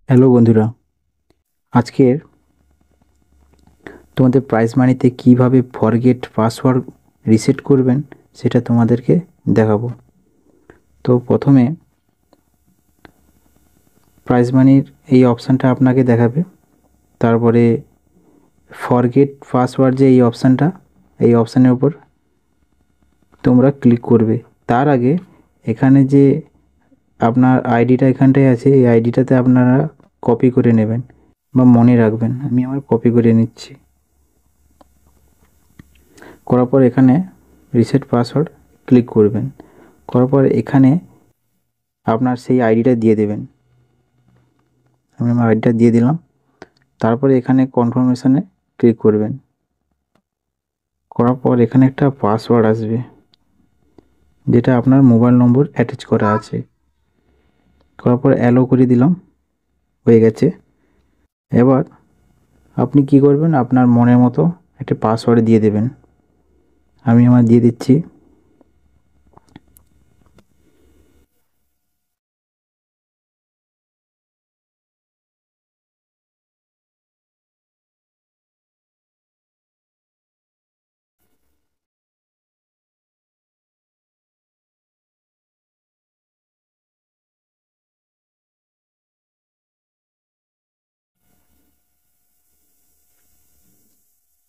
Hello বন্ধুরা, আজকের তোমাদের প্রাইজ মানিতে কীভাবে ফরগেট পাসওয়ার্ড রিসেট করবেন সেটা তোমাদেরকে দেখাবো। তো প্রথমে প্রাইজ মানির এই অপশানটা আপনাকে দেখাবে, তারপরে ফরগেট পাসওয়ার্ড যে এই অপশানটা, এই অপশানের উপর তোমরা ক্লিক করবে। তার আগে এখানে যে আপনার আইডিটা এখানটায় আছে, এই আইডিটাতে আপনারা কপি করে নেবেন বা মনে রাখবেন। আমি আমার কপি করে নিচ্ছি। করার পর এখানে রিসেট পাসওয়ার্ড ক্লিক করবেন। করার পর এখানে আপনার সেই আইডিটা দিয়ে দেবেন। আমি আমার আইডিটা দিয়ে দিলাম। তারপরে এখানে কনফার্মেশনে ক্লিক করবেন। করার পর এখানে একটা পাসওয়ার্ড আসবে, যেটা আপনার মোবাইল নম্বর অ্যাটাচ করা আছে। করার পর অ্যালো করে দিলাম, হয়ে গেছে। এবার আপনি কি করবেন, আপনার মনের মতো একটা পাসওয়ার্ড দিয়ে দেবেন। আমি আমার দিয়ে দিচ্ছি।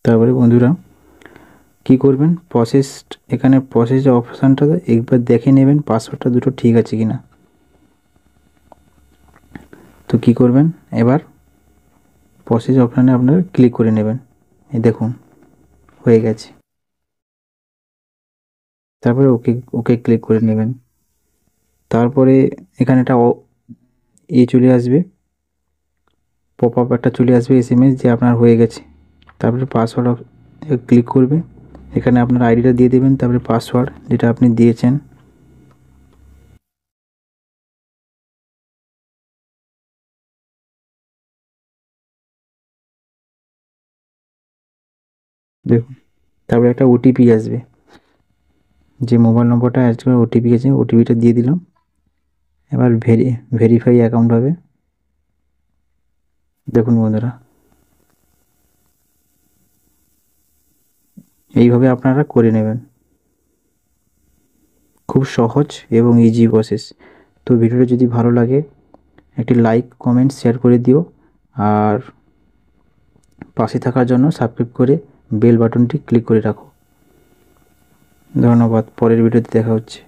তারপরে বন্ধুরা কি করবেন, এখানে প্রসেস অপশানটাতে একবার দেখে নেবেন পাসওয়ার্ডটা দুটো ঠিক আছে কি না। তো কি করবেন, এবার প্রসেস অপশানে আপনার ক্লিক করে নেবেন। এই দেখুন হয়ে গেছে। তারপরে ওকে ওকে ক্লিক করে নেবেন। তারপরে এখানে একটা চলে আসবে, পপ আপ একটা চলে আসবে, SMS, যে আপনার হয়ে গেছে। তারপরে পাসওয়ার্ড ক্লিক করবে। এখানে আপনার আইডিটা দিয়ে দেবেন, তারপরে পাসওয়ার্ড যেটা আপনি দিয়েছেন। দেখুন, তারপরে একটা ওটিপি আসবে, যে মোবাইল নম্বরটা অ্যাড করে ওটিপি আছে, ওটিপিটা দিয়ে দিলাম। এবার ভেরিফাই অ্যাকাউন্ট হবে। দেখুন বন্ধুরা, এইভাবে আপনারা করে নেবেন। খুব সহজ এবং ইজি প্রসেস। তো ভিডিওটা যদি ভালো লাগে একটি লাইক, কমেন্ট, শেয়ার করে দিও। আর পাশে থাকার জন্য সাবস্ক্রাইব করে বেল বাটনটি ক্লিক করে রাখো। ধন্যবাদ। পরের ভিডিওতে দেখা হচ্ছে।